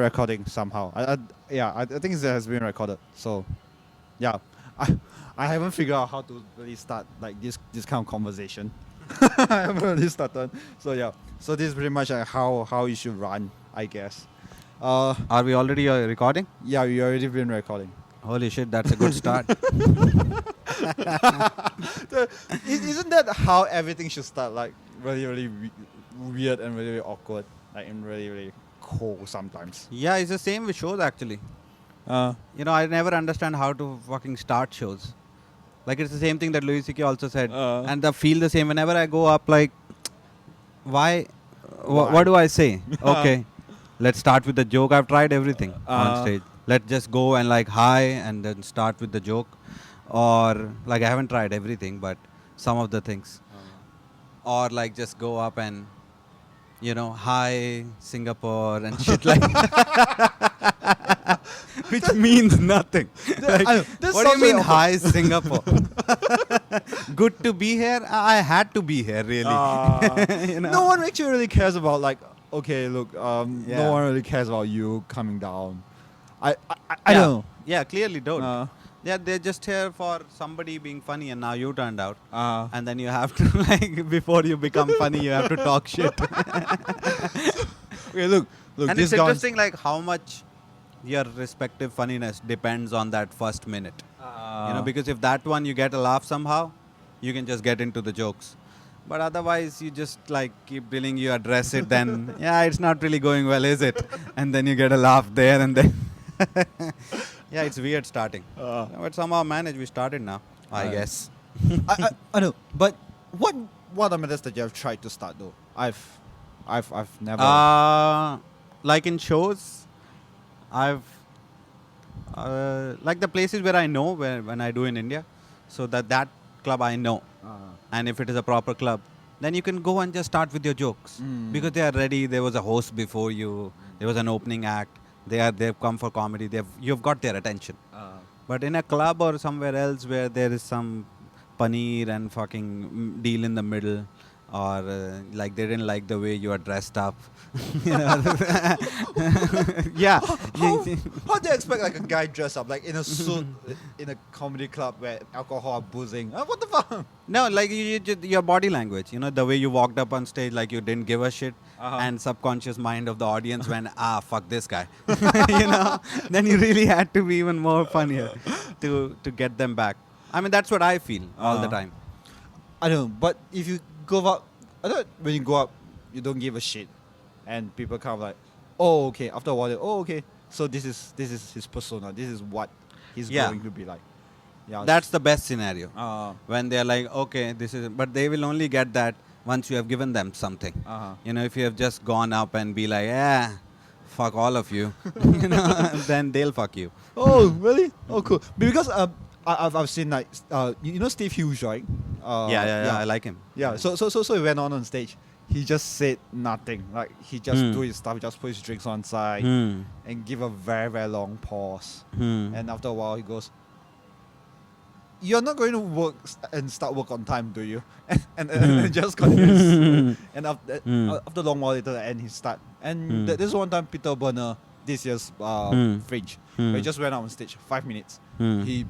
recording somehow. I think it has been recorded. So, yeah, I haven't figured out how to really start like this kind of conversation. I haven't really started. So yeah, so this is pretty much how you should run, I guess. Are we already recording? Yeah, we already been recording. Holy shit, that's a good start. Isn't that how everything should start? Like really weird and really awkward, like and really cold sometimes. Yeah, it's the same with shows actually. Uh, I never understand how to fucking start shows. Like it's the same thing that Louis C.K. also said. And I feel the same whenever I go up, like, why? What do I say? Okay, let's start with the joke. I've tried everything on stage. Let's just go and like hi and then start with the joke. Or like I haven't tried everything, but some of the things. Or like just go up and, hi Singapore and shit like which means nothing. Like, what do you mean hi Singapore? Good to be here? I had to be here really. No one actually really cares about like, okay, look, no one really cares about you coming down. I don't know. Yeah, clearly don't. Yeah, they're just here for somebody being funny, and now you turned out. And then you have to, like, before you become funny, you have to talk shit. Okay, look. And it's interesting, like, how much your respective funniness depends on that first minute. Because if that one you get a laugh somehow, you can just get into the jokes. But otherwise, you just, like, keep dealing, you address it, then, it's not really going well, is it? And then you get a laugh there, and then... Yeah, it's weird starting. But somehow managed. We started now, I guess. I know, but what are methods that you have tried to start though? I've never. Like in shows, I've like the places where I know when I do in India, so that club I know, and if it is a proper club, then you can go and just start with your jokes because they are ready. There was a host before you. There was an opening act. They've come for comedy. You've got their attention. But in a club or somewhere else where there is some paneer and fucking deal in the middle, or like they didn't like the way you are dressed up. Yeah. How do you expect like a guy dressed up like in a suit in a comedy club where alcohol are boozing? What the fuck? No, like your body language. The way you walked up on stage, like you didn't give a shit. And subconscious mind of the audience went, fuck this guy. Then you really had to be even more funnier to get them back. I mean, that's what I feel all the time. I don't know, but if you go up, I thought when you go up, you don't give a shit. And people kind of like, oh, okay, after a while, okay, so this is his persona. This is what he's going to be like. Yeah, that's the best scenario. When they're like, okay, this is, but they will only get that once you have given them something. If you have just gone up and be like, fuck all of you, then they'll fuck you. Oh, really? Oh, cool. Because I've seen like, Steve Hughes, right? Yeah, I like him. Yeah, so he went on stage. He just said nothing. Like, he just do his stuff, just put his drinks on side and give a very, very long pause. And after a while, he goes, you're not going to work and start work on time, do you? And just continues. And after a long while later, and he start. And this one time, Peter Berner, this year's Fringe, where he just went out on stage 5 minutes. He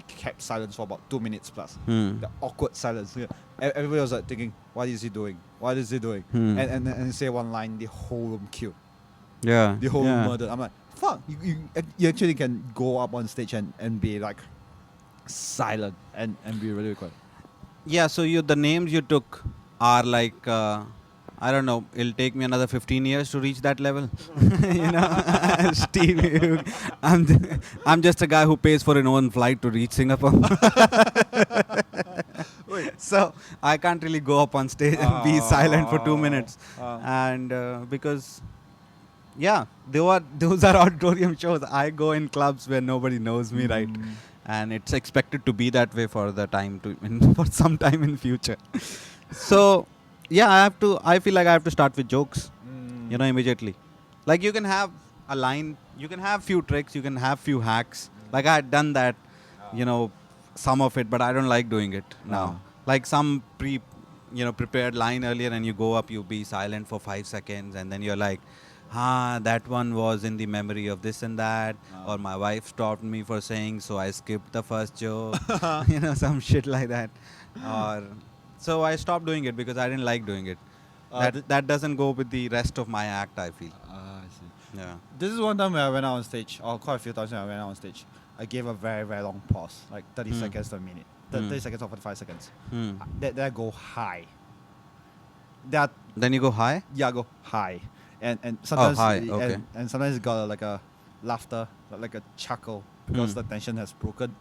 kept silence for about 2 minutes plus. The awkward silence. Everybody was like thinking, what is he doing? What is he doing? And he say one line, the whole room killed. Yeah. The whole room murdered. I'm like, fuck, you actually can go up on stage and be like silent and be really quiet. Yeah, so the names you took are like, I don't know, it'll take me another 15 years to reach that level. Steve, I'm just a guy who pays for an own flight to reach Singapore. So I can't really go up on stage and be silent for 2 minutes. And because, those are auditorium shows. I go in clubs where nobody knows me, right? And it's expected to be that way for the time for some time in future. So I feel like I have to start with jokes, immediately. Like you can have a line, you can have few tricks, you can have few hacks. Like I had done that, some of it, but I don't like doing it now. Like some prepared line earlier, and you go up, you be silent for 5 seconds, and then you're like, that one was in the memory of this and that, or my wife stopped me for saying, so I skipped the first joke, some shit like that. Or so I stopped doing it because I didn't like doing it. That doesn't go with the rest of my act, I feel. I see. Yeah. This is one time when I went out on stage, or quite a few times when I went out on stage. I gave a very, very long pause, like 30 seconds to a minute. 30 seconds or 45 seconds. Then I go high. Then you go high? Yeah, I go high. And sometimes high, okay. and sometimes it got like a laughter, like a chuckle because the tension has broken.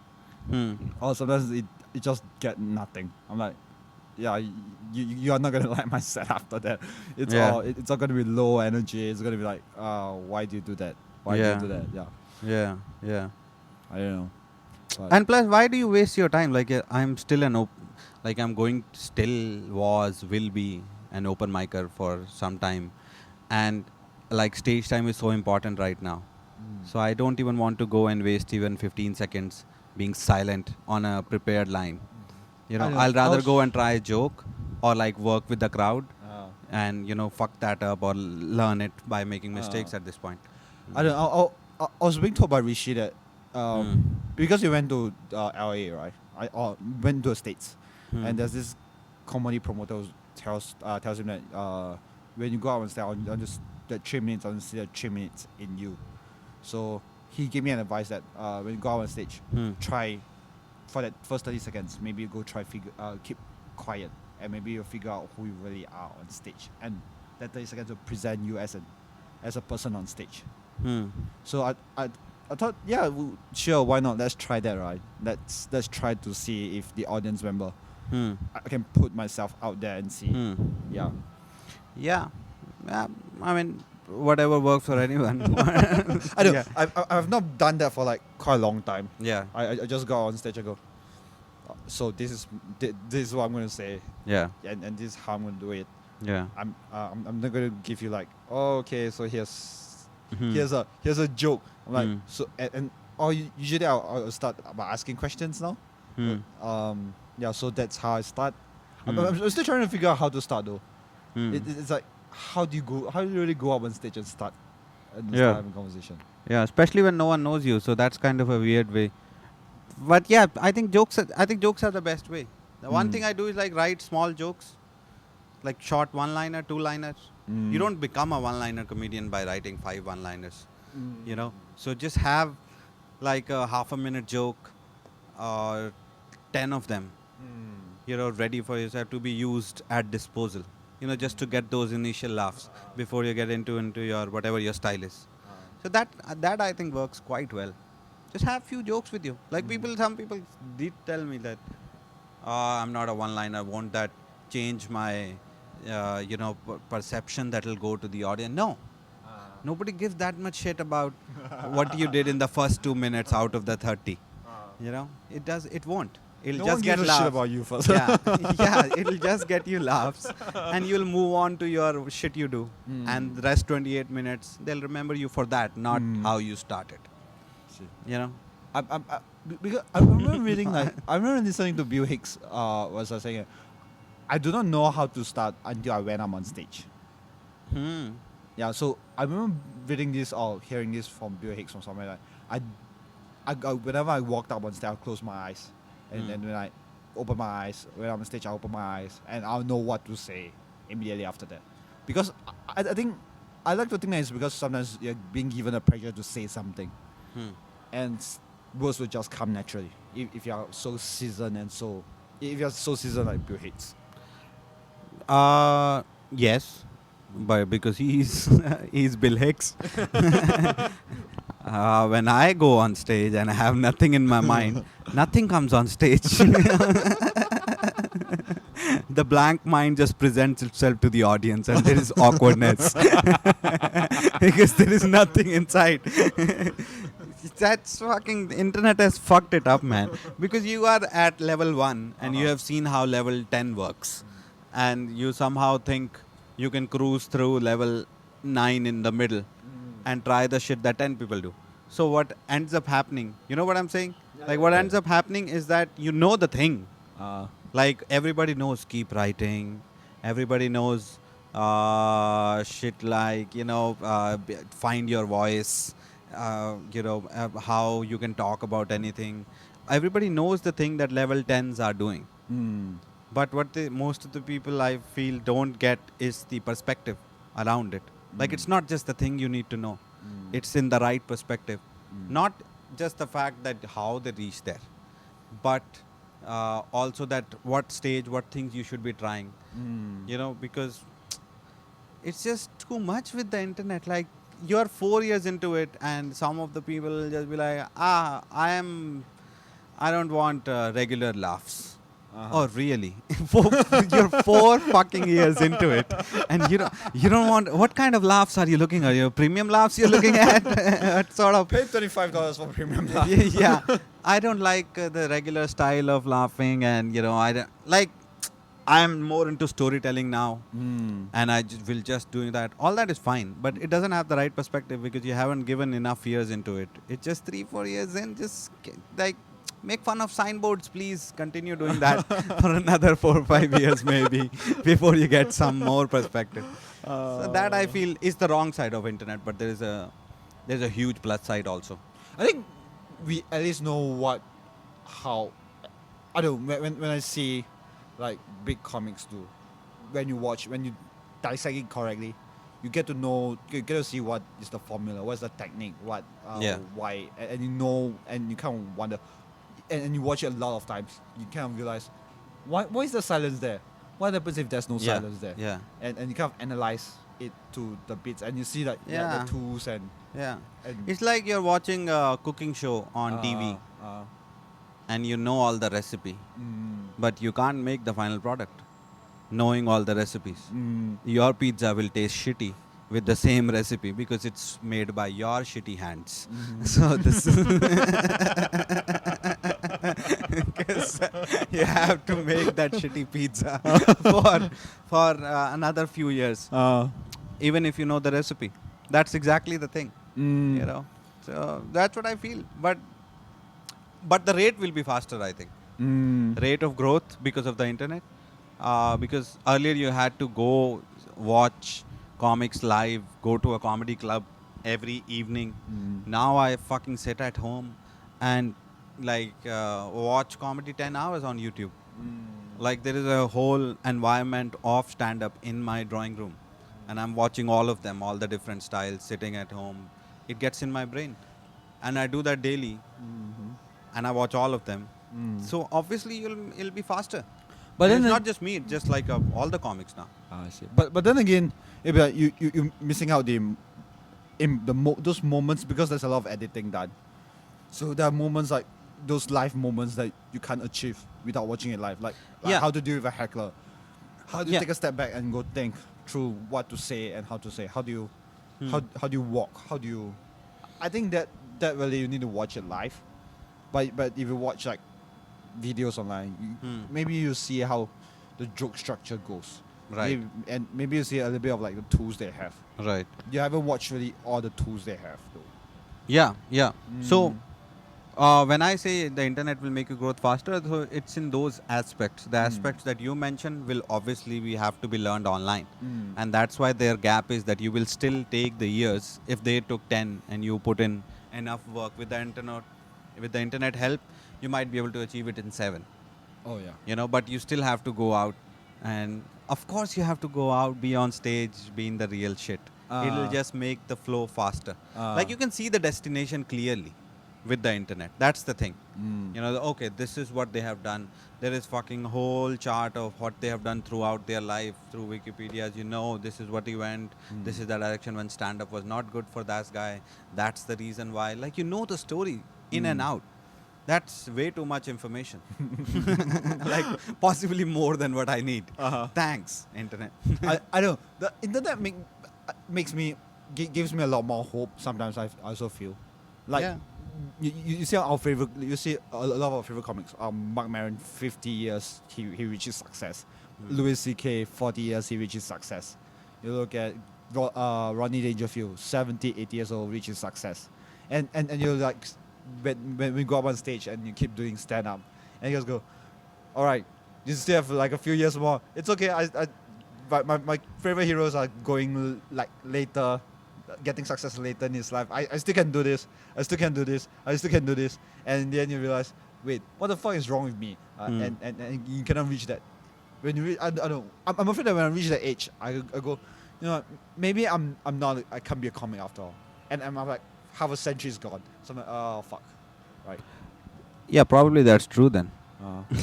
Or sometimes it just get nothing. I'm like, yeah, you are not gonna like my set after that. It's all gonna be low energy. It's gonna be like, why do you do that? Why do you do that? Yeah. Yeah. I don't know. But And plus, why do you waste your time? Like, I'm still will be an open micer for some time. And like, stage time is so important right now. So I don't even want to go and waste even 15 seconds being silent on a prepared line. I'll rather go and try a joke or like work with the crowd and, fuck that up or learn it by making mistakes at this point. I don't know. I was being told by Rishi that because you went to LA, right? I went to the States, and there's this comedy promoter who tells him that when you go out on stage, on just the 3 minutes, I want to see the 3 minutes in you. So he gave me an advice that when you go out on stage, try for that first 30 seconds, maybe you go try keep quiet, and maybe you'll figure out who you really are on stage, and that 30 seconds will present you as a person on stage. So I thought, yeah, sure, why not? Let's try that, right? Let's try to see if the audience member I can put myself out there and see. Yeah. I mean, whatever works for anyone. I do. I've not done that for like quite a long time. Yeah. I just go on stage and go, so this is what I'm going to say. Yeah. And this is how I'm going to do it. Yeah. I'm not going to give you like, oh, okay, so here's a joke. I'm like, so usually I'll start by asking questions now. So that's how I start. I'm still trying to figure out how to start though. It's like, how do you really go up on stage and start having a conversation? Yeah, especially when no one knows you, so that's kind of a weird way. But yeah, I think jokes are the best way. The one thing I do is like write small jokes, like short one-liner, two-liners. You don't become a one-liner comedian by writing 5 one-liners, So just have like a half-a-minute joke or 10 of them, ready for yourself to be used at disposal. Just to get those initial laughs before you get into your whatever your style is. So that I think works quite well. Just have few jokes with you. Like some people did tell me that, I'm not a one-liner. Won't that change my, perception that will go to the audience? No. Nobody gives that much shit about what you did in the first 2 minutes out of the 30. It won't. It'll just get laughs. Shit about you first. It'll just get you laughs, and you'll move on to your shit you do. And the rest 28 minutes, they'll remember you for that, not how you started. Because I remember reading I remember listening to Bill Hicks was saying, I do not know how to start until I went up on stage. Yeah, so I remember reading this or hearing this from Bill Hicks from somewhere. Like, I whenever I walked up on stage, I closed my eyes. And then when I open my eyes, when I'm on stage, I open my eyes, and I'll know what to say immediately after that. Because I think, I like to think that it's because sometimes you're being given a pressure to say something. And words will just come naturally. If you're so seasoned like Bill Hicks. Yes, but because he's Bill Hicks. When I go on stage and I have nothing in my mind, nothing comes on stage. The blank mind just presents itself to the audience, and there is awkwardness because there is nothing inside. That's fucking, the internet has fucked it up, man. Because you are at level 1 and you have seen how level 10 works, and you somehow think you can cruise through level 9 in the middle and try the shit that 10 people do. So what ends up happening, you know what I'm saying? What ends up happening is that you know the thing. Like everybody knows keep writing. Everybody knows shit like, find your voice, how you can talk about anything. Everybody knows the thing that level 10s are doing. But what most of the people I feel don't get is the perspective around it. Like, it's not just the thing you need to know. It's in the right perspective. Not just the fact that how they reach there, but also that what stage, what things you should be trying. Because it's just too much with the internet. Like, you're 4 years into it, and some of the people will just be like, I don't want regular laughs. Oh, really? You're 4 fucking years into it, and you don't want. What kind of laughs are you looking at? Your premium laughs you're looking at? Sort of. Pay $25 for premium laugh. Yeah, I don't like the regular style of laughing, and I don't like. I'm more into storytelling now, and I will just doing that. All that is fine, but it doesn't have the right perspective because you haven't given enough years into it. It's just 3-4 years in. Just like. Make fun of signboards, please. Continue doing that for another 4-5 years maybe before you get some more perspective. So that I feel is the wrong side of internet, but there's a huge plus side also. I think we at least know how. I don't know, when I see like big comics do, when you dissect it correctly, you get to know, you get to see what is the formula, what's the technique, why, and you kind of wonder. And you watch it a lot of times, you kind of realize, why is the silence there? What happens if there's no silence there? Yeah. And you kind of analyze it to the bits, and you see like the tools and It's like you're watching a cooking show on TV, and you know all the recipe, but you can't make the final product, knowing all the recipes. Your pizza will taste shitty with the same recipe because it's made by your shitty hands. So this because you have to make that shitty pizza for another few years, even if you know the recipe. That's exactly the thing, So that's what I feel. But the rate will be faster, I think. Rate of growth because of the internet. Because earlier you had to go watch comics live, go to a comedy club every evening. Now I fucking sit at home and watch comedy 10 hours on YouTube. Like, there is a whole environment of stand-up in my drawing room, and I'm watching all of them, all the different styles, sitting at home. It gets in my brain, and I do that daily, and I watch all of them. So obviously it'll be faster. But then it's not just me, it's just like all the comics now. I see. But then again, it'll be like you're missing out those moments because there's a lot of editing done. So there are moments like those live moments that you can't achieve without watching it live. Like how to deal with a heckler. How do you take a step back and go think through what to say and how to say? How do you how do you walk? How do you? I think that really you need to watch it live. But if you watch like videos online, maybe you see how the joke structure goes. Right. Maybe you see a little bit of like the tools they have. Right. You haven't watched really all the tools they have though. Yeah. So when I say the internet will make you growth faster, so it's in those aspects. The aspects that you mentioned will obviously have to be learned online. And that's why their gap is that you will still take the years. If they took 10 and you put in enough work with the internet help, you might be able to achieve it in 7. Oh yeah. But you still have to go out, and of course you have to go out, be on stage, be in the real shit. It'll just make the flow faster. Like, you can see the destination clearly with the internet. That's the thing. Okay, this is what they have done. There is fucking whole chart of what they have done throughout their life through Wikipedia. This is what he went. This is the direction when stand-up was not good for that guy. That's the reason why. Like, the story in and out. That's way too much information. Like, possibly more than what I need. Thanks, internet. I know. The internet gives me a lot more hope. Sometimes I also feel like you see our favorite. You see a lot of our favorite comics. Mark Maron, 50 years he reaches success. Louis C.K., 40 years he reaches success. You look at Rodney Dangerfield, 70, 80 years old, reaches success, and you're like. When we go up on stage and you keep doing stand-up and you just go, all right, you still have like a few years more. It's okay. my favorite heroes are going like later, getting success later in his life. I still can do this. I still can do this. I still can do this. And then you realize, wait, what the fuck is wrong with me? And you cannot reach that. When you I don't know. I'm afraid that when I reach that age, I go, you know, maybe I can't be a comic after all. And I'm like, half a century is gone. So I'm like, oh fuck, right? Yeah, probably that's true then.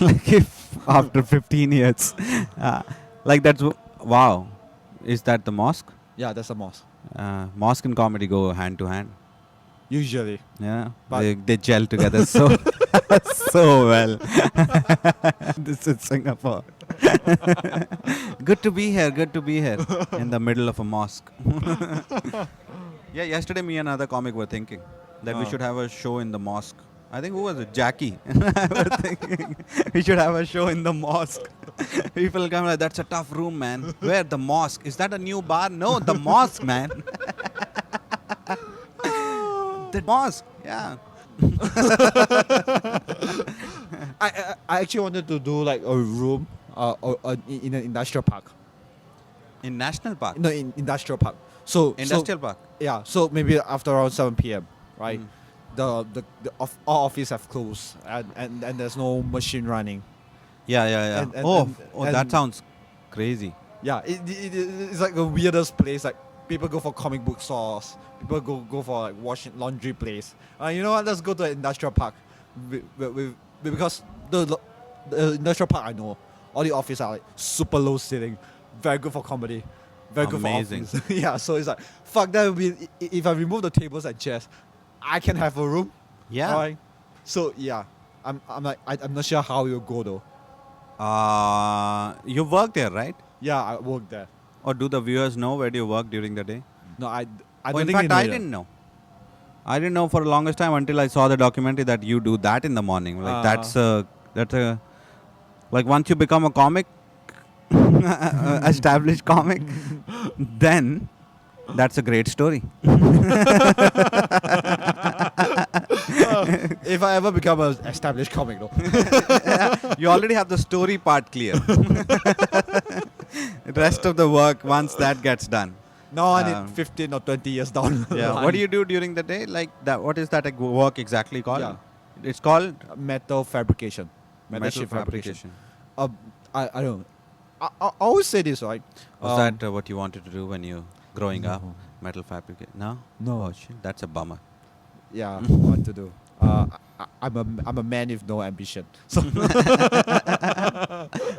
Like if after 15 years, like that's wow. Is that the mosque? Yeah, that's a mosque. Mosque and comedy go hand to hand. Usually. Yeah, But they gel together so so well. This is Singapore. Good to be here. Good to be here in the middle of a mosque. Yeah, yesterday me and another comic were thinking that we should have a show in the mosque. I think who was it? Jackie. We're thinking we should have a show in the mosque. People come like, that's a tough room, man. Where? The mosque. Is that a new bar? No, the mosque, man. The mosque. Yeah. I actually wanted to do like a room in an industrial park. In National Park? No, in industrial park. So Industrial Park? Yeah, so maybe after around 7 p.m., right? All offices have closed and there's no machine running. Yeah. And that sounds crazy. Yeah, it's like the weirdest place. Like people go for comic book stores, people go for like washing laundry place. You know what? Let's go to an industrial park, because the industrial park I know, all the offices are like super low ceiling, very good for comedy, very Amazing. good for office. Yeah, so it's like fuck that would be if I remove the tables and chairs, I can have a room. Yeah. Alright. So yeah, I'm not sure how you'll go though. You work there, right? Yeah, I work there. Or do the viewers know where do you work during the day? No, I Oh, don't in think fact, they know I yet. didn't know. I didn't know for the longest time until I saw the documentary that you do that in the morning. Like that's a like once you become a comic, established comic, then that's a great story. If I ever become an established comic though. You already have the story part clear. The rest of the work, once that gets done. No, I need 15 or 20 years down. Yeah. What do you do during the day? Like that? What is that work exactly called? Yeah. It's called Metal fabrication. metal sheet fabrication. I don't know. I always say this, right? Was that what you wanted to do when you growing up? Metal fabrication? No. No. Oh shit, that's a bummer. Yeah, what to do? I'm a man with no ambition. So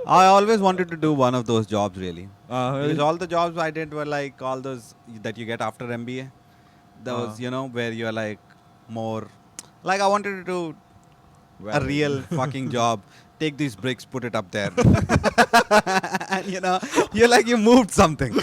I always wanted to do one of those jobs really. Because really? all the jobs I did were like all those that you get after MBA. Those, where you're like more like I wanted to do a real fucking job. Take these bricks, put it up there. And you're like you moved something. How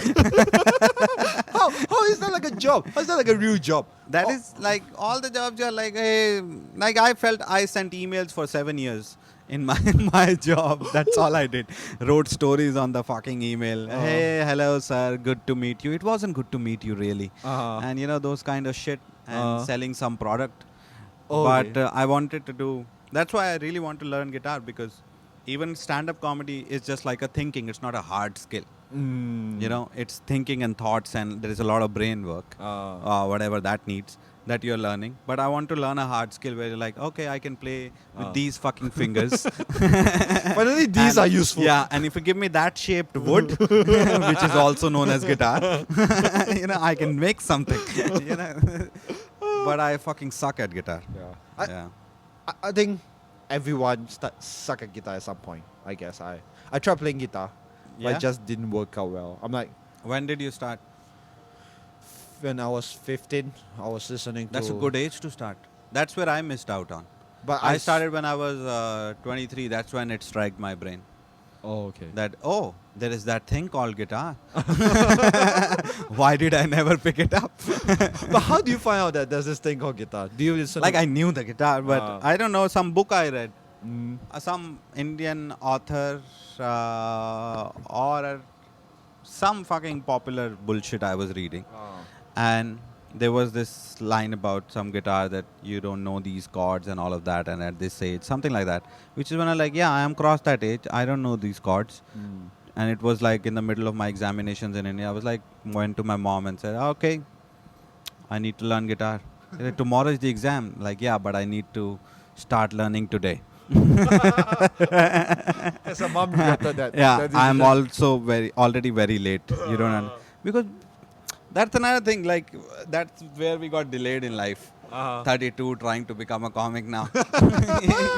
is that like a job? How is that like a real job? That is like all the jobs you're like, hey, like I felt I sent emails for 7 years in my job. That's all I did. Wrote stories on the fucking email. Hey, hello, sir. Good to meet you. It wasn't good to meet you, really. And those kind of shit and selling some product. But I wanted to do. That's why I really want to learn guitar because even stand-up comedy is just like a thinking. It's not a hard skill. It's thinking and thoughts, and there is a lot of brain work, whatever that needs, that you're learning. But I want to learn a hard skill where you're like, okay, I can play with these fucking fingers. Finally, these are useful. Yeah, and if you give me that shaped wood, which is also known as guitar, I can make something. But I fucking suck at guitar. Yeah. I think everyone suck at guitar at some point. I guess I tried playing guitar, but it just didn't work out well. I'm like, when did you start? When I was 15, I was listening. That's a good age to start. That's where I missed out on. But I started when I was 23. That's when it struck my brain. Oh, okay. That there is that thing called guitar. Why did I never pick it up? But how do you find out that there's this thing called guitar? Do you listen? Like I knew the guitar, but I don't know. Some book I read, some Indian author or some fucking popular bullshit I was reading, and there was this line about some guitar that you don't know these chords and all of that, and at this age, something like that. Which is when I'm like, yeah, I am crossed that age. I don't know these chords. and it was like in the middle of my examinations in India. I was like, went to my mom and said, okay, I need to learn guitar. She's like, tomorrow is the exam. Like, yeah, but I need to start learning today. As a mom, regretted that. Yeah, that I'm decision. already very late. You don't know. Because that's another thing. Like, that's where we got delayed in life. 32, trying to become a comic now.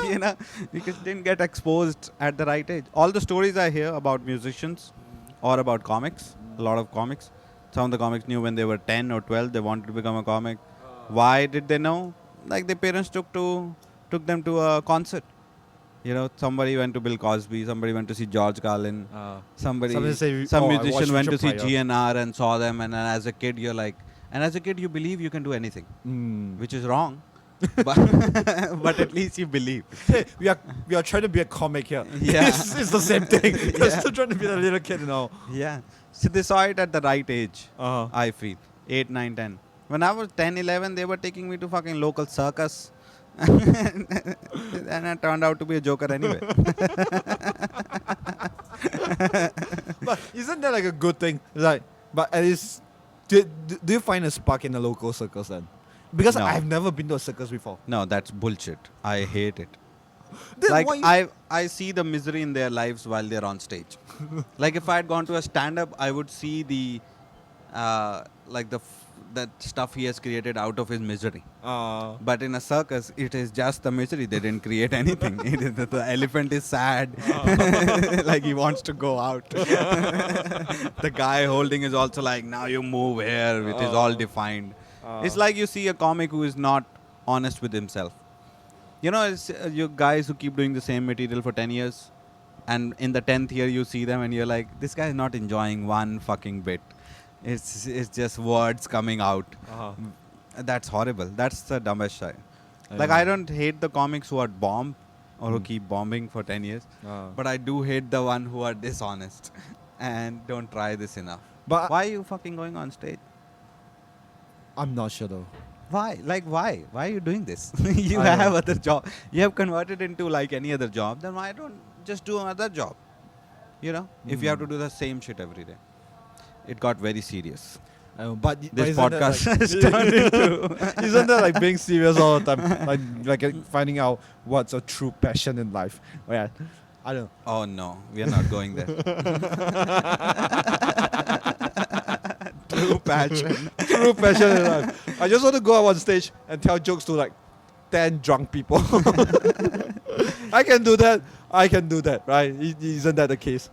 You know, because didn't get exposed at the right age. All the stories I hear about musicians or about comics, a lot of comics. Some of the comics knew when they were 10 or 12 they wanted to become a comic. Why did they know? Like, their parents took them to a concert. You know, somebody went to Bill Cosby, somebody went to see George Carlin, some musician went to see GNR and saw them, and as a kid you're like, and as a kid you believe you can do anything, which is wrong, but at least you believe. Hey, we are trying to be a comic here. Yeah. it's the same thing. We're still trying to be a little kid now. Yeah. So they saw it at the right age, Uh-huh. I feel. 8, 9, 10. When I was 10, 11, they were taking me to fucking local circus. And I turned out to be a joker anyway. But isn't that like a good thing? Like, but at least, do you find a spark in the local circus then? Because No. I've never been to a circus before. No, that's bullshit. I hate it. Then Like, why I see the misery in their lives while they're on stage. Like, if I had gone to a stand-up, I would see the that stuff he has created out of his misery. But in a circus, it is just the misery. They didn't create anything. The elephant is sad. Like, he wants to go out. The guy holding is also like, now you move here. It is all defined. It's like you see a comic who is not honest with himself. You know, it's, you guys who keep doing the same material for 10 years. And in the 10th year, you see them and you're like, this guy is not enjoying one fucking bit. It's just words coming out. That's horrible. That's the dumbest shit. Like, I don't hate the comics who are bomb or who keep bombing for 10 years. But I do hate the one who are dishonest and don't try this enough. But Why are you fucking going on stage? I'm not sure though. Why? Like, why? Why are you doing this? You I have know. other job. You have converted into like any other job. Then why don't just do another job? You know, if you have to do the same shit every day. It got very serious. But This isn't that podcast like- has turned into... Isn't that like being serious all the time? Like finding out what's a true passion in life? Oh, yeah, I don't know. Oh no, we are not going there. True passion. True passion in life. I just want to go out on stage and tell jokes to like 10 drunk people. I can do that. Right? Isn't that the case?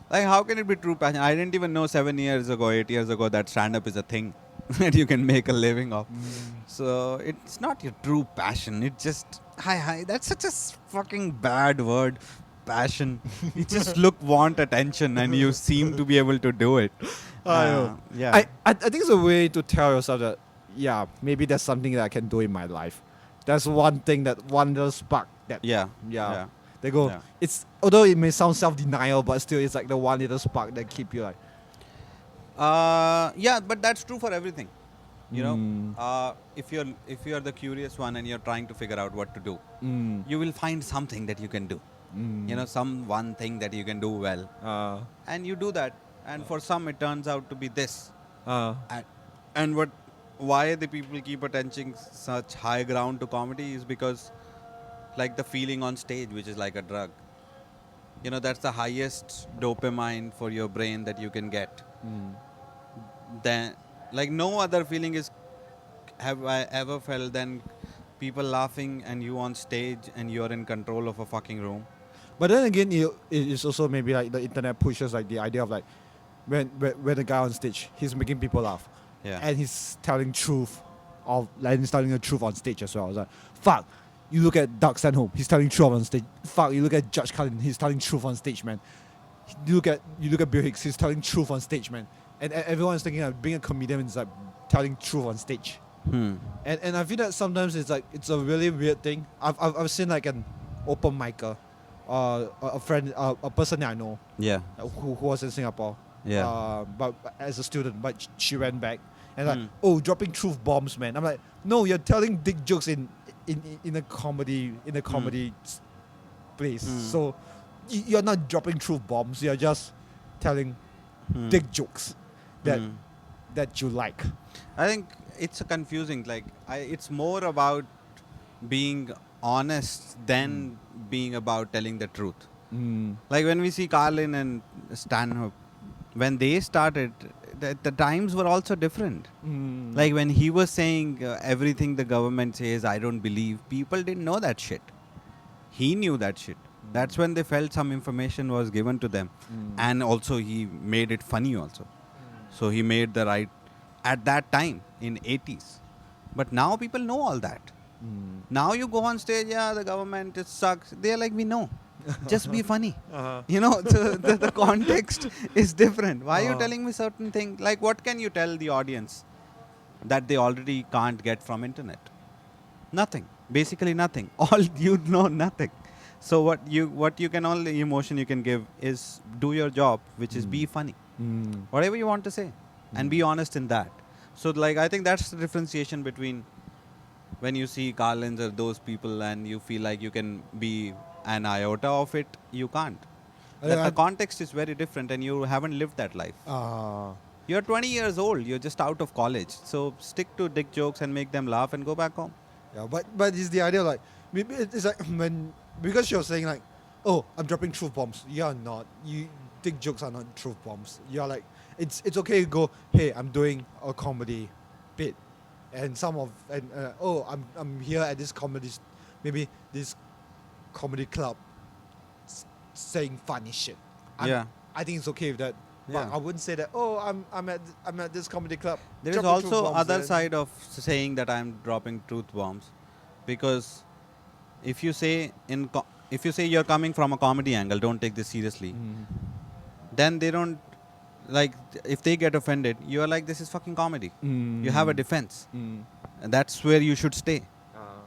Like, how can it be true passion? I didn't even know 7 years ago, 8 years ago that stand-up is a thing that you can make a living of. So it's not your true passion. It's just, hi. That's such a fucking bad word. Passion. You just want attention and you seem to be able to do it. I know. Yeah. I think it's a way to tell yourself that, yeah, maybe there's something that I can do in my life. There's one thing, that one little spark that, Yeah. they go, Yeah. it's, although it may sound self-denial, but still it's like the one little spark that keep you like, Yeah, but that's true for everything. You know, if you're the curious one and you're trying to figure out what to do, you will find something that you can do. You know, some one thing that you can do well, and you do that. And for some, it turns out to be this. And why the people keep attaching such high ground to comedy is because, like, the feeling on stage, which is like a drug. You know, that's the highest dopamine for your brain that you can get. Then, like, no other feeling have I ever felt than people laughing and you on stage and you're in control of a fucking room. But then again, it's also maybe like the internet pushes like the idea of like when the guy on stage, he's making people laugh, and he's telling truth, he's telling the truth on stage as well. It's like, fuck, you look at Doug Stanhope, he's telling truth on stage. Fuck, you look at Judge Cullen, he's telling truth on stage, man. You look at Bill Hicks, he's telling truth on stage, man. And everyone's thinking like being a comedian is like telling truth on stage. And I feel that sometimes it's like it's a really weird thing. I've seen like an open micer, a friend, a person that I know, who was in Singapore, but as a student, but she went back and like, oh, dropping truth bombs, man. I'm like, no, you're telling dick jokes in a comedy place. So you're not dropping truth bombs. You're just telling dick jokes that you like? I think it's confusing. Like, it's more about being honest than being about telling the truth. Like when we see Carlin and Stanhope, when they started, the times were also different. Like when he was saying everything the government says, I don't believe, people didn't know that shit. He knew that shit. That's when they felt some information was given to them. And also he made it funny also. So he made the right, at that time, in 80s. But now people know all that. Now you go on stage, the government, it sucks. They're like, we know. Just be funny. You know, the context is different. Why are you telling me certain things? Like, what can you tell the audience that they already can't get from internet? Nothing. Basically nothing. All you know, nothing. So what you can only emotion you can give is do your job, which is be funny. Whatever you want to say. And be honest in that. So like I think that's the differentiation between when you see Carlins or those people and you feel like you can be an iota of it, you can't. The context is very different and you haven't lived that life. You're 20 years old, you're just out of college. So stick to dick jokes and make them laugh and go back home. Yeah, but it's the idea like, maybe it's like because you're saying like, oh, I'm dropping truth bombs. You're not. Dick jokes are not truth bombs. You're like, it's okay to go, hey, I'm doing a comedy bit. And I'm here at this maybe this comedy club saying funny shit. I think it's okay with that. But I wouldn't say that, oh, I'm at this comedy club. There is also other side of saying that I'm dropping truth bombs. Because if you say you're coming from a comedy angle, don't take this seriously, then they don't, like, if they get offended, you are like, this is fucking comedy. You have a defense. And that's where you should stay.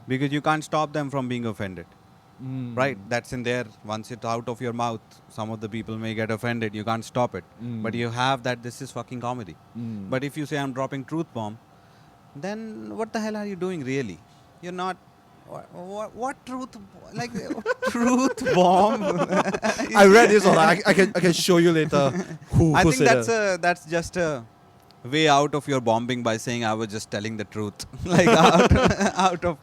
Because you can't stop them from being offended. Right? That's in there. Once it's out of your mouth, some of the people may get offended. You can't stop it. But you have that, this is fucking comedy. But if you say I'm dropping truth bomb, then what the hell are you doing really? You're not. What truth? Like truth bomb? I read this one. I can show you later. I think that's just a way out of your bombing by saying I was just telling the truth. Like out of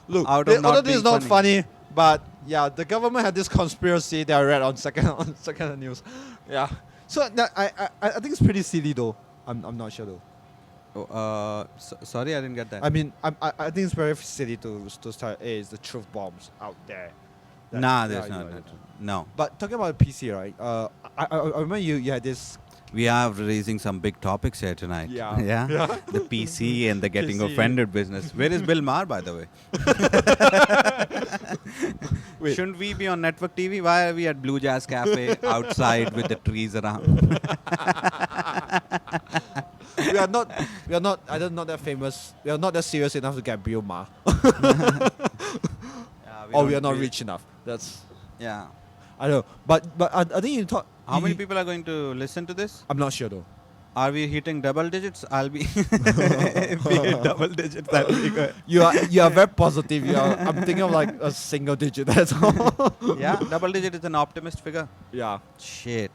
although this is not funny, but yeah, the government had this conspiracy that I read on second news. Yeah, so I think it's pretty silly though. I'm not sure though. Sorry, I didn't get that. I mean, I think it's very silly to start. Hey, it's the truth bombs out there. There's not. No. But talking about PC, right? I remember you had this. We are raising some big topics here tonight. Yeah. The PC and the getting offended business. Where is Bill Maher, by the way? Shouldn't we be on network TV? Why are we at Blue Jazz Cafe outside with the trees around? We are not. I don't not that famous. We are not that serious enough to get Bill Maher. We are not rich enough. That's. Yeah. I know, but I think you thought. How many people are going to listen to this? I'm not sure though. Are we hitting double digits? I'll be. If we hit double digits, that'll be good. You are very positive. I'm thinking of like a single digit. That's all. Yeah, double digit is an optimist figure. Yeah. Shit.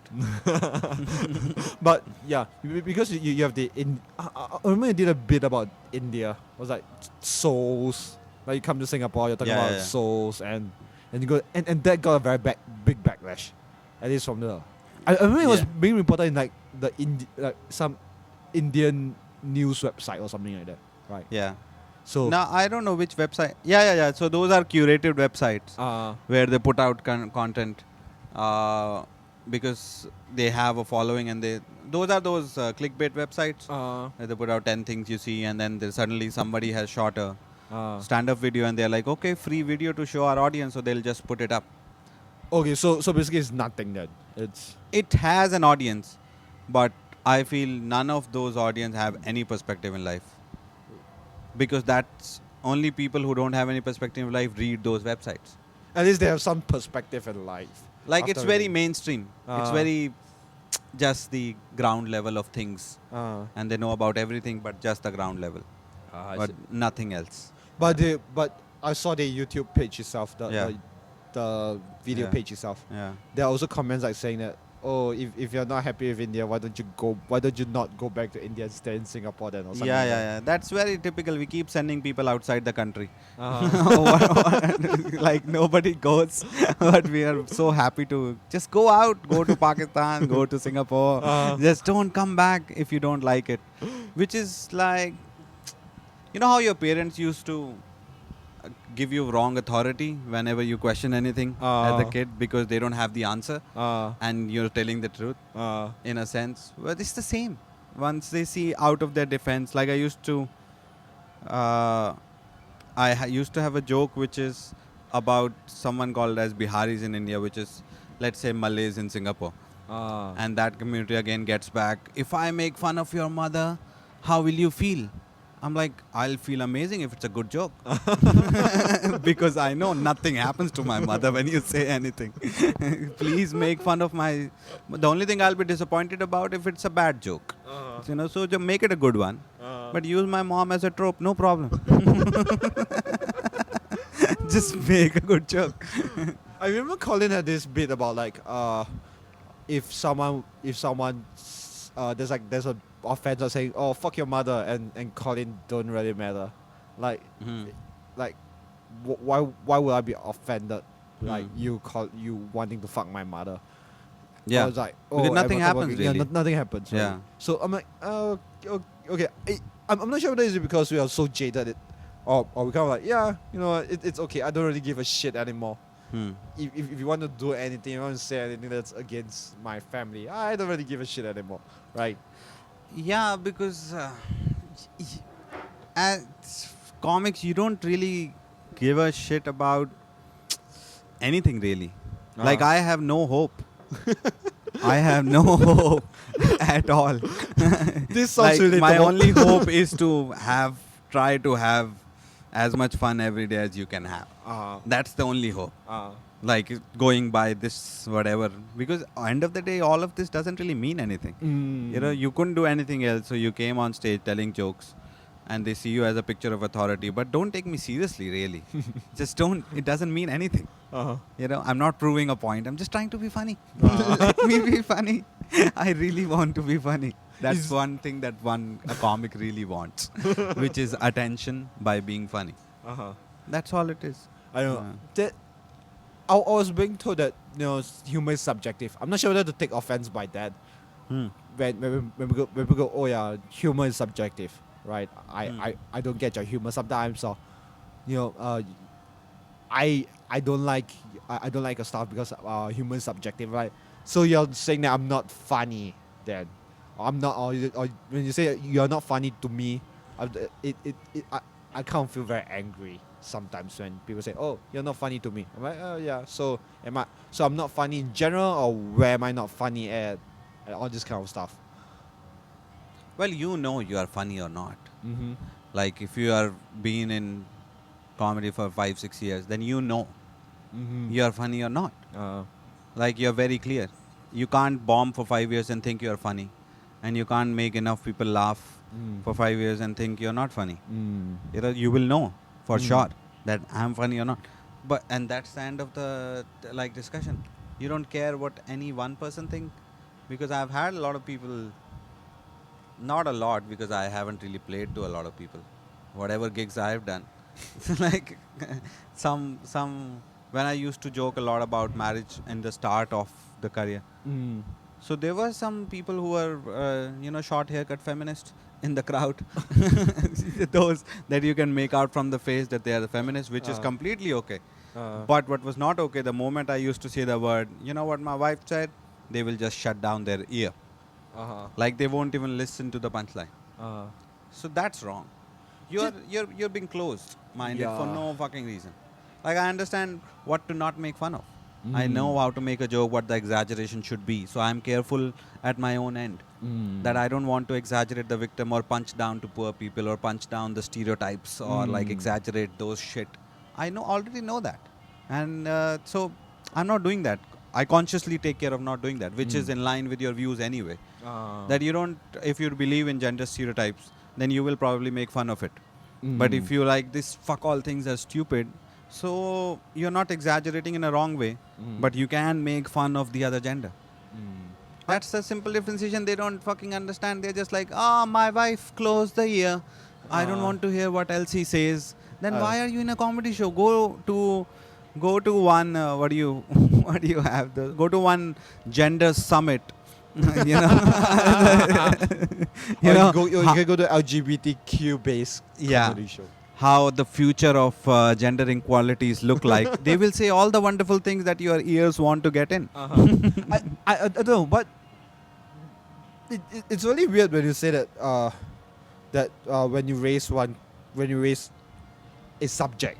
But yeah, because you have the I remember you did a bit about India. It was like souls. Like you come to Singapore, you're talking about souls and you go and that got a very big backlash. At least from the. I remember it was being reported in like some Indian news website or something like that, right? Yeah. So now I don't know which website. Yeah. So those are curated websites where they put out content because they have a following, and those are clickbait websites where they put out 10 things you see, and then suddenly somebody has shot a stand-up video, and they're like, okay, free video to show our audience, so they'll just put it up. Okay, so basically it's nothing then. It has an audience, but I feel none of those audience have any perspective in life. Because that's only people who don't have any perspective in life read those websites. At least they have some perspective in life. Like it's very mainstream. It's very just the ground level of things. And they know about everything but just the ground level. But nothing else. But I saw the YouTube page itself, the video page itself. Yeah. There are also comments like saying that oh, if you're not happy with India, why don't you not go back to India and stay in Singapore then or something? Yeah. That's very typical. We keep sending people outside the country. Uh-huh. Like nobody goes, but we are so happy to just go out, go to Pakistan, go to Singapore. Just don't come back if you don't like it. Which is like, you know how your parents used to give you wrong authority whenever you question anything as a kid because they don't have the answer and you're telling the truth in a sense. Well, it's the same. Once they see out of their defense, like I used to, used to have a joke which is about someone called as Biharis in India, which is, let's say, Malays in Singapore. And that community again gets back, if I make fun of your mother, how will you feel? I'm like, I'll feel amazing if it's a good joke. Because I know nothing happens to my mother when you say anything. Please make fun of my... The only thing I'll be disappointed about if it's a bad joke. You know, so just make it a good one. But use my mom as a trope, no problem. Just make a good joke. I remember Colin had this bit about like if someone there's a offense or saying, oh, fuck your mother, and Colin don't really matter, like why would I be offended like you wanting to fuck my mother? Yeah, I was like, oh, because nothing happens really. Yeah, nothing happens. Really. Yeah. So I'm like, okay. I'm not sure whether it's because we are so jaded, or we kind of like, yeah, you know, it's okay. I don't really give a shit anymore. If you want to do anything, you want to say anything that's against my family, I don't really give a shit anymore, right? Yeah, because as comics, you don't really give a shit about anything really. Like, I have no hope. I have no hope at all. This sounds like, relatable. my only hope is to try to have as much fun every day as you can have. That's the only hope. Like going by this whatever, because end of the day all of this doesn't really mean anything. You know, you couldn't do anything else, so you came on stage telling jokes and they see you as a picture of authority, but don't take me seriously really. Just don't. It doesn't mean anything. You know, I'm not proving a point, I'm just trying to be funny. Let me be funny. I really want to be funny. That's one thing that a comic really wants, which is attention by being funny. That's all it is. I know. I was being told that, you know, humor is subjective. I'm not sure whether to take offense by that. When we go, oh yeah, humor is subjective, right? I don't get your humor sometimes, or you know, I don't like your stuff because humor is subjective, right? So you're saying that I'm not funny then, or I'm not, or when you say you're not funny to me, I can't feel very angry sometimes when people say, oh, you're not funny to me. I'm like, oh yeah, so I'm not funny in general, or where am I not funny at all this kind of stuff? Well, you know you are funny or not. Like if you are been in comedy for 5-6 years, then you know you are funny or not. Like you're very clear. You can't bomb for 5 years and think you are funny, and you can't make enough people laugh for 5 years and think you're not funny. You know, you will know for sure that I'm funny or not. And that's the end of the like discussion. You don't care what any one person think, because I've had a lot of people, not a lot because I haven't really played to a lot of people. Whatever gigs I've done, like some when I used to joke a lot about marriage in the start of the career. So there were some people who were, you know, short haircut feminists in the crowd. Those that you can make out from the face that they are the feminists, which is completely okay. But what was not okay, the moment I used to say the word, you know what my wife said, they will just shut down their ear. Like they won't even listen to the punchline. So that's wrong. You're being closed-minded for no fucking reason. Like I understand what to not make fun of. I know how to make a joke, what the exaggeration should be. So I'm careful at my own end. That I don't want to exaggerate the victim or punch down to poor people or punch down the stereotypes or like exaggerate those shit. I already know that. And so I'm not doing that. I consciously take care of not doing that, which is in line with your views anyway. That you don't, if you believe in gender stereotypes, then you will probably make fun of it. But if you like this fuck all things are stupid, so you're not exaggerating in a wrong way, but you can make fun of the other gender. That's the simple differentiation they don't fucking understand. They're just like, my wife closed the ear. I don't want to hear what else he says. Then why are you in a comedy show? Go to one, what do you have? Go to one gender summit. You know, you can go to LGBTQ based comedy show. How the future of gender inequalities look like. They will say all the wonderful things that your ears want to get in. I don't know, but it's really weird when you say that when you raise a subject,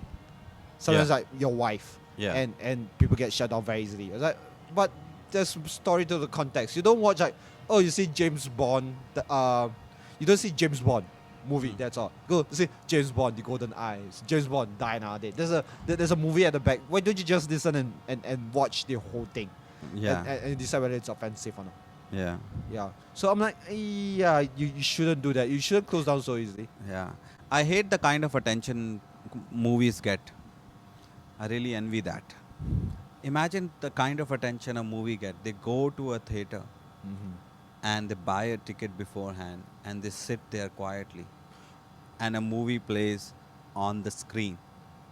sometimes like your wife, and people get shut down very easily. It's like, but there's story to the context. You don't watch like, you see James Bond, you don't see James Bond movie, that's all. Go see James Bond, The Golden Eyes, James Bond, Die Another Day. There's a movie at the back. Why don't you just listen and watch the whole thing? And decide whether it's offensive or not. Yeah. So I'm like, you shouldn't do that. You shouldn't close down so easily. Yeah. I hate the kind of attention movies get. I really envy that. Imagine the kind of attention a movie get. They go to a theater and they buy a ticket beforehand and they sit there quietly and a movie plays on the screen.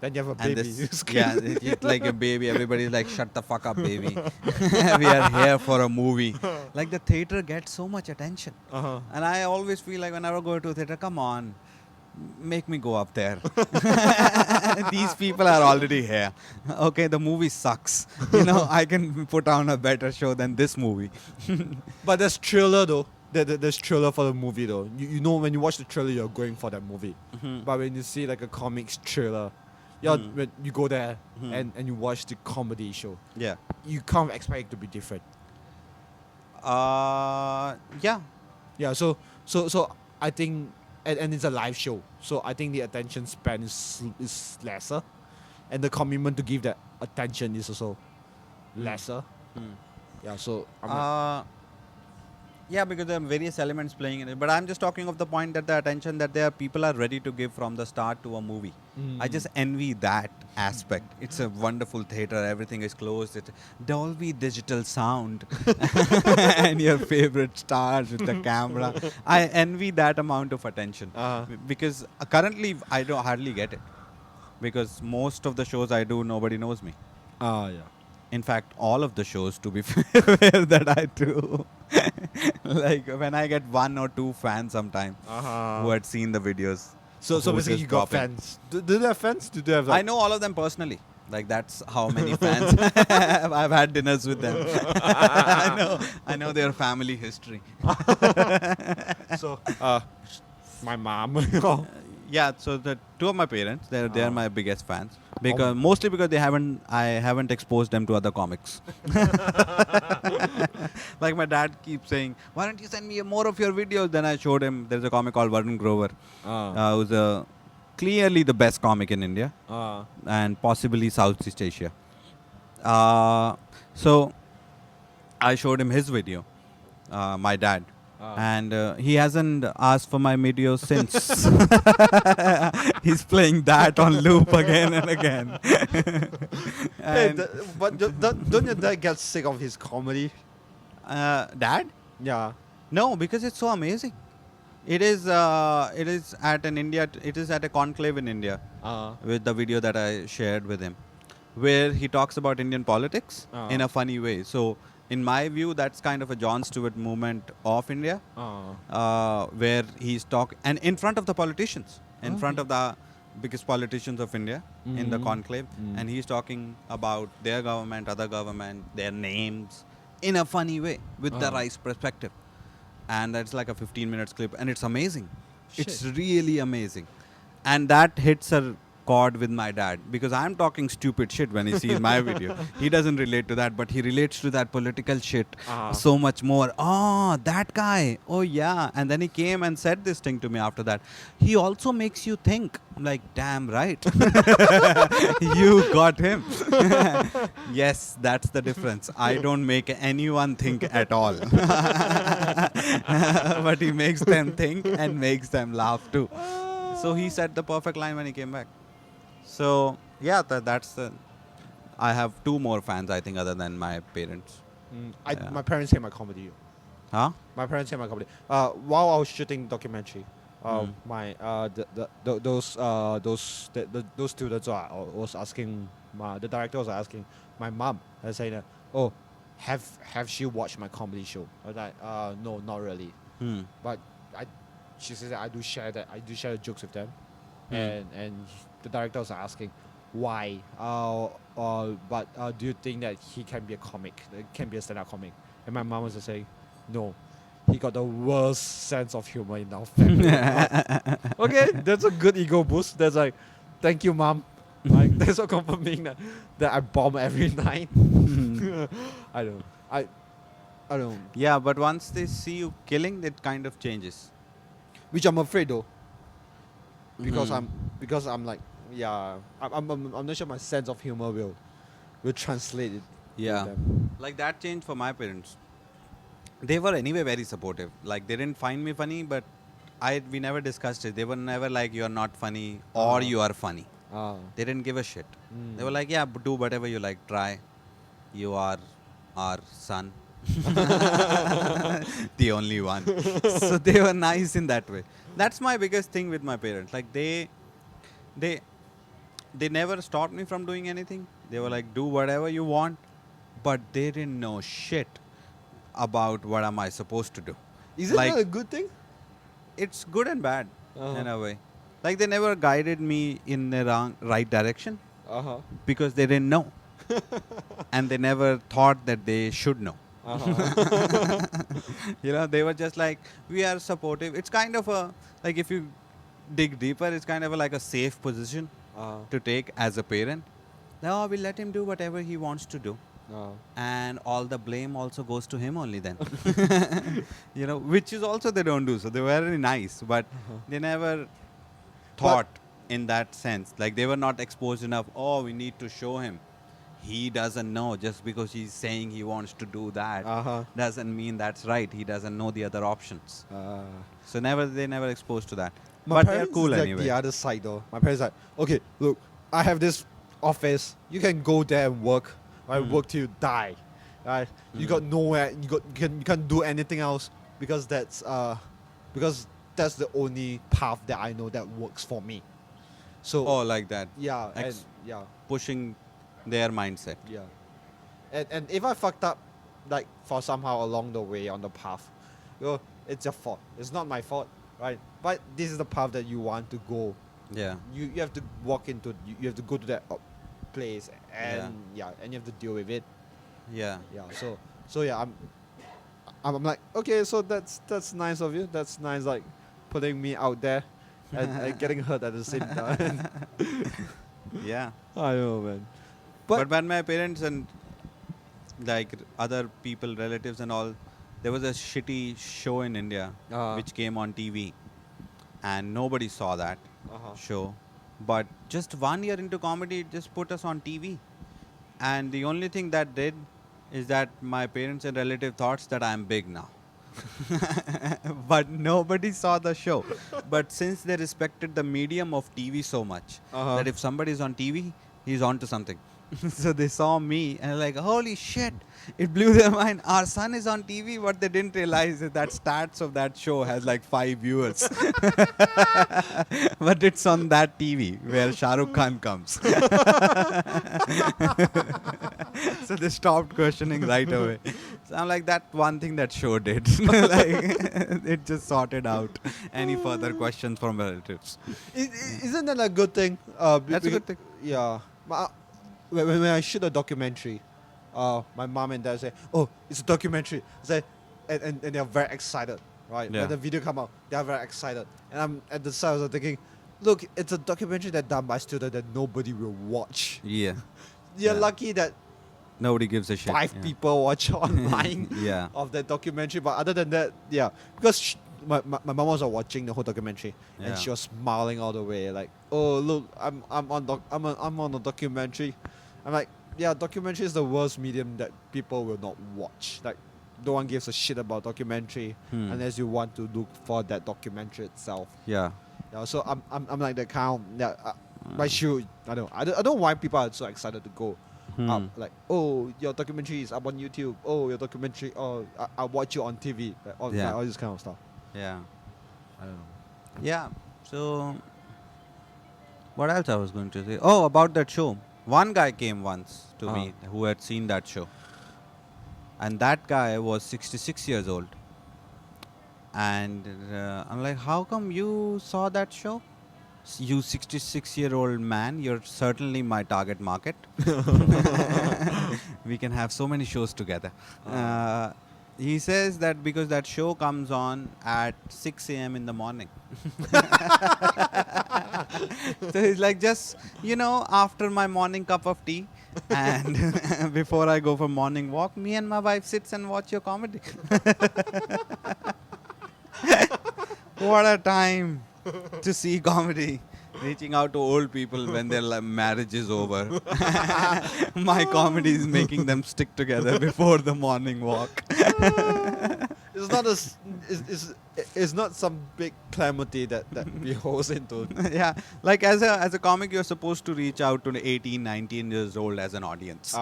Then you have a baby. It's like a baby. Everybody's like, shut the fuck up, baby. We are here for a movie. Like the theater gets so much attention. And I always feel like whenever I go to a theater, come on, make me go up there. These people are already here. Okay, the movie sucks. I can put on a better show than this movie. But there's thriller though. There's thriller for the movie though. You know when you watch the trailer, you're going for that movie. But when you see like a comics thriller, when you go there and you watch the comedy show, you can't expect it to be different. So I think, and it's a live show, so I think the attention span is lesser, and the commitment to give that attention is also lesser. So because there are various elements playing in it. But I'm just talking of the point that the attention that people are ready to give from the start to a movie. I just envy that aspect. It's a wonderful theater. Everything is closed. It's Dolby digital sound. And your favorite stars with the camera. I envy that amount of attention. Because currently I don't hardly get it. Because most of the shows I do, nobody knows me. In fact, all of the shows, to be fair, that I do. Like when I get 1 or 2 fans sometime who had seen the videos. So basically you got fans. Do they have fans? Do they have I know all of them personally. Like that's how many fans I've had dinners with them. I know their family history. So my mom. So the 2 of my parents, they're my biggest fans. Because mostly because I haven't exposed them to other comics. Like my dad keeps saying, why don't you send me more of your videos? Then I showed him there's a comic called Varun Grover, who's clearly the best comic in India and possibly Southeast Asia. So I showed him his video, my dad. And he hasn't asked for my videos since. He's playing that on loop again and again. But don't your dad get sick of his comedy? Dad? Yeah. No, because it's so amazing. It is at a conclave in India with the video that I shared with him, where he talks about Indian politics in a funny way. So in my view, that's kind of a Jon Stewart movement of India, where he's talking, and in front of the politicians, in front of the biggest politicians of India in the conclave, and he's talking about their government, other government, their names, in a funny way, with the right perspective. And that's like a 15 minutes clip, and it's amazing. Shit. It's really amazing. And that hits a chord with my dad, because I'm talking stupid shit when he sees my video. He doesn't relate to that, but he relates to that political shit so much more. Oh, that guy. Oh, yeah. And then he came and said this thing to me after that. He also makes you think. I'm like, damn right. You got him. Yes, that's the difference. I don't make anyone think at all. But he makes them think and makes them laugh too. So he said the perfect line when he came back. So, yeah, that's I have 2 more fans, I think, other than my parents. My parents hate my comedy. Huh? My parents hate my comedy. While I was shooting documentary, my those students was asking the director was asking my mom and saying that, oh, have she watched my comedy show? I was like, no, not really. But she says that I do share the jokes with them, and the director was asking why. But do you think that he can be a comic? Can be a stand-up comic? And my mom was just saying, no. He got the worst sense of humor in our family. Okay, that's a good ego boost. That's like, thank you, mom. Like, that's for confirming that I bomb every night. I don't. I don't. Yeah, but once they see you killing, it kind of changes. Which I'm afraid though. Because I'm like, yeah, I'm not sure my sense of humor will translate it. Yeah. to them. Like that changed for my parents. They were anyway very supportive. Like they didn't find me funny, but we never discussed it. They were never like, you're not funny or you are funny. They didn't give a shit. They were like, yeah, do whatever you like, try. You are our son. The only one. So they were nice in that way. That's my biggest thing with my parents. Like they never stopped me from doing anything. They were like, do whatever you want, but they didn't know shit about what am I supposed to do. Is it Like- not a good thing? It's good and bad in a way. Like they never guided me in the right direction because they didn't know. And they never thought that they should know. They were just like, we are supportive. It's kind of like if you dig deeper, it's kind of like a safe position to take as a parent. No, we'll let him do whatever he wants to do. And all the blame also goes to him only then. Which is also they don't do. So they were very nice, but they never thought in that sense. Like they were not exposed enough. Oh, we need to show him. He doesn't know just because he's saying he wants to do that doesn't mean that's right. He doesn't know the other options. So they never exposed to that. My But they're parents cool is like anyway. the other side though. My parents like, okay, look, I have this office. You can go there and work. Right, work till you die. Right, you got nowhere. You can't do anything else because that's the only path that I know that works for me. So Like that. yeah, and yeah, Pushing their mindset. yeah, and if I fucked up, like for somehow along the way on the path, it's your fault. It's not my fault, right? But this is the path that you want to go. Yeah. You have to walk into. You have to go to that place and and you have to deal with it. Yeah. So yeah, I'm like, okay, so that's nice of you. That's nice, like putting me out there and getting hurt at the same time. Yeah. I know, man. But when my parents and like other people, relatives and all, there was a shitty show in India which came on TV and nobody saw that show. But just 1 year into comedy, it just put us on TV. And the only thing that did is that my parents and relative thought that I'm big now. But nobody saw the show. But since they respected the medium of TV so much, that if somebody is on TV, he's on to something. So they saw me and like, holy shit, it blew their mind. Our son is on TV. What they didn't realize is that stats of that show has like 5 viewers. But it's on that TV where Shah Rukh Khan comes. So they stopped questioning right away. So I'm like, that one thing that show did. Like, it just sorted out any further questions from relatives. Isn't that a good thing? That's a good thing. Yeah. When I shoot a documentary, my mom and dad say, "Oh, it's a documentary." And they're very excited, right? Yeah. When the video come out, they're very excited. And I'm at the side, I was thinking, look, it's a documentary that's done by students that nobody will watch. Yeah. You're Yeah. lucky that Nobody gives a shit. 5 Yeah. people watch online Yeah. of that documentary. But other than that, yeah, because my mom was watching the whole documentary Yeah. and she was smiling all the way, like, "Oh, look, I'm on a documentary." I'm like, yeah, documentary is the worst medium that people will not watch. Like, no one gives a shit about documentary unless you want to look for that documentary itself. Yeah. Yeah, so I'm like that kind of, yeah. My shoe, I don't know why people are so excited to go. up. Like, oh, your documentary is up on YouTube. Oh, your documentary. Oh, I watch you on TV. Like, all this kind of stuff. Yeah. I don't know. Yeah. So, what else I was going to say? Oh, about that show. One guy came once to me who had seen that show. And that guy was 66 years old. And I'm like, how come you saw that show? You 66-year-old man, you're certainly my target market. We can have so many shows together. He says that because that show comes on at 6 a.m. in the morning. So he's like, just, after my morning cup of tea and before I go for morning walk, me and my wife sits and watch your comedy. What a time to see comedy. Reaching out to old people when their marriage is over. My comedy is making them stick together before the morning walk. It's not some big calamity that we host into. Yeah, like as a comic, you're supposed to reach out to 18, 19 years old as an audience.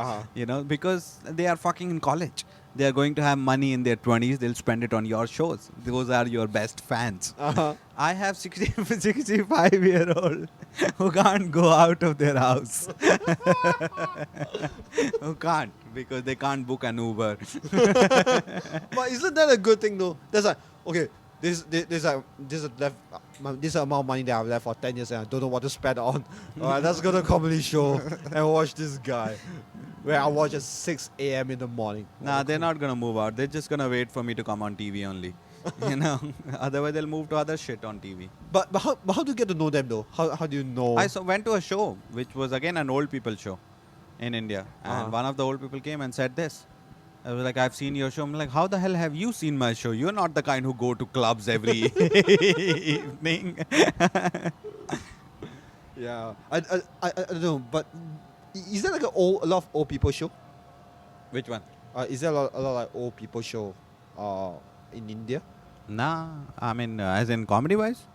Because they are fucking in college. They are going to have money in their 20s. They'll spend it on your shows. Those are your best fans. I have 65-year-old who can't go out of their house. Who can't, because they can't book an Uber. But isn't that a good thing though? That's like, okay, this is left. This amount of money that I've left for 10 years and I don't know what to spend on. Alright, let's go to a comedy show and watch this guy. Where I watch at 6 a.m. in the morning. Nah, they're not going to move out. They're just going to wait for me to come on TV only. Otherwise they'll move to other shit on TV. But how do you get to know them though? How do you know? I went to a show, which was again an old people show in India. And one of the old people came and said this. I was like, I've seen your show. I'm like, how the hell have you seen my show? You're not the kind who go to clubs every evening. Yeah. I don't know, but is there like a lot of old people show? Which one? Is there a lot like old people show in India? Nah, I mean, as in comedy-wise?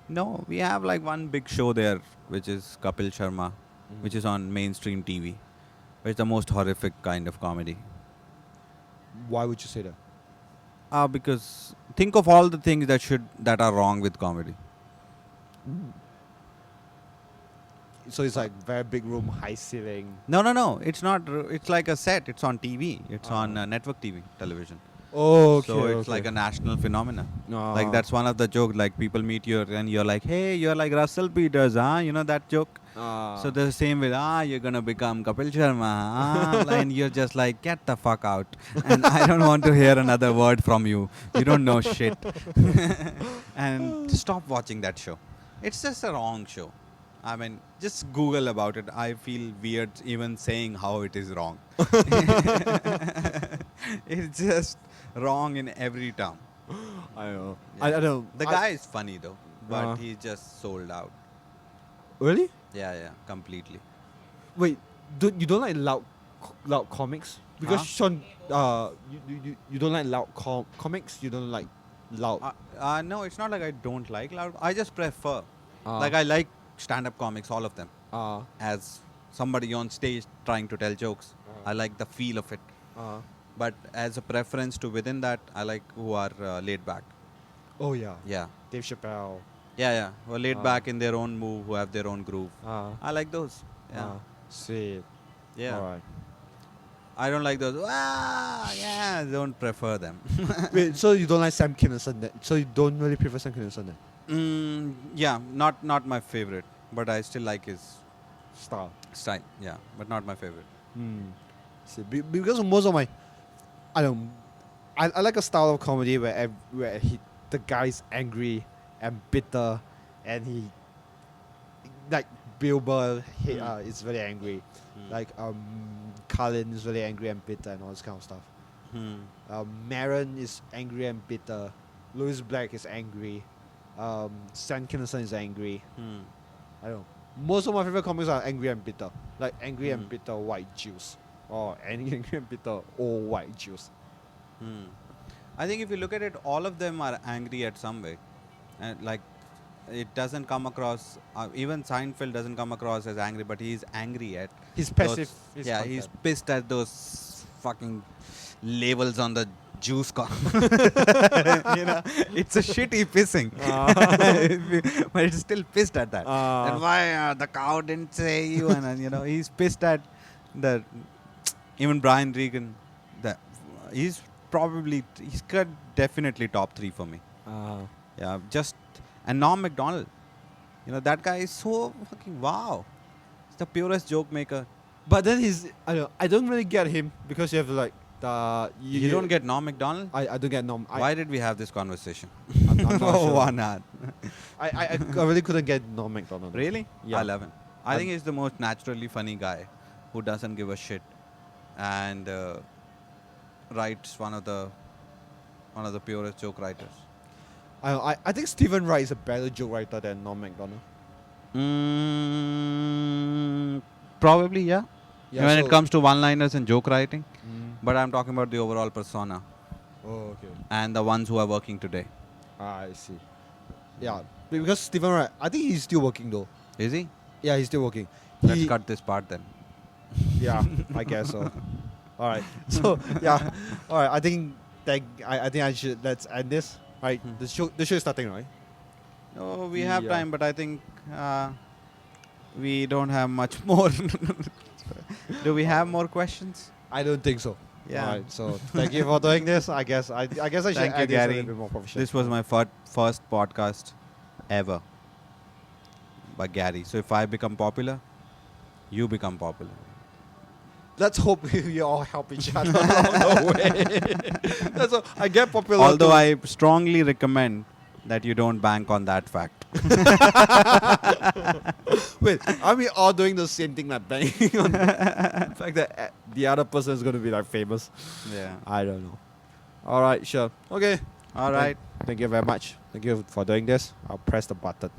No, we have like one big show there, which is Kapil Sharma, which is on mainstream TV. It's the most horrific kind of comedy. Why would you say that? Because think of all the things that are wrong with comedy. So it's like very big room, high ceiling. No. It's not. It's like a set. It's on TV. It's on network TV, television. Oh, okay. So it's like a national phenomenon. Like that's one of the jokes. Like people meet you and you're like, hey, you're like Russell Peters, huh? You know that joke? So the same way, you're gonna become Kapil Sharma, and you're just like, get the fuck out. And I don't want to hear another word from you. You don't know shit. And stop watching that show. It's just a wrong show. I mean, just Google about it. I feel weird even saying how it is wrong. It's just wrong in every term. I know. Yeah. I don't. The guy is funny though, but he's just sold out. Really? Yeah, completely. Wait, you don't like loud comics? Because Sean, you don't like loud comics? You don't like loud? No, it's not like I don't like loud. I just prefer. Like I like stand-up comics, all of them. As somebody on stage trying to tell jokes, I like the feel of it. But as a preference to within that, I like who are laid back. Oh yeah. Yeah. Dave Chappelle. Yeah. Who are laid back in their own move, who have their own groove. I like those. Yeah. Sweet. Yeah. Alright. I don't like those. I don't prefer them. Wait, so you don't like Sam Kinison then? So you don't really prefer Sam Kinison then? Yeah, not my favorite, but I still like his Style. Yeah, but not my favorite. See, because most of my, I like a style of comedy where the guy's angry and bitter, and he like Bill Burr is very angry, like Carlin is very angry and bitter and all this kind of stuff. Maron is angry and bitter. Louis Black is angry. Sam Kinison is angry. I don't know. Most of my favorite comics are angry and bitter, like angry and bitter white Jews, or angry and bitter old white Jews. I think if you look at it, all of them are angry at some way, and like it doesn't come across. Even Seinfeld doesn't come across as angry, but he's angry at. He's passive. He's pissed at those fucking labels on the juice car. It's a shitty pissing, but it's still pissed at that. And why the cow didn't say you? And he's pissed at the. Even Brian Regan, he's got definitely top 3 for me. Yeah, and Norm Macdonald. That guy is so fucking wow. He's the purest joke maker. But then I don't really get him because you have like you don't get Norm Macdonald? I don't get Norm. Why did we have this conversation? I'm not sure. Why not? I really couldn't get Norm Macdonald. Really? Yeah. I love him. I think he's the most naturally funny guy who doesn't give a shit and writes one of the purest joke writers. I think Stephen Wright is a better joke writer than Norm Macdonald. Probably, yeah. When it so- comes to one-liners and joke writing. But I'm talking about the overall persona Oh, okay. and the ones who are working today. I see. Yeah, because Stephen Wright, I think he's still working though. Is he? Yeah, he's still working. Let's cut this part then. Yeah, I guess so. All right. So yeah, all right. I think I should let's end this. Right. The show is starting, right? Oh, we have Yeah. time, but I think we don't have much more. Do we have more questions? I don't think so. Yeah. All right. So thank you for doing this. I guess I should Thank you, add this a Gary. little bit more professional. This was my first podcast ever by Gary. So if I become popular, you become popular. Let's hope we all help each other along the way. That's all. I get popular. Although too. I strongly recommend that you don't bank on that fact. Wait, are we all doing the same thing, like banging on the fact that the other person is going to be like famous? Yeah. I don't know. All right, sure. Okay. All right. Thank you very much. Thank you for doing this. I'll press the button.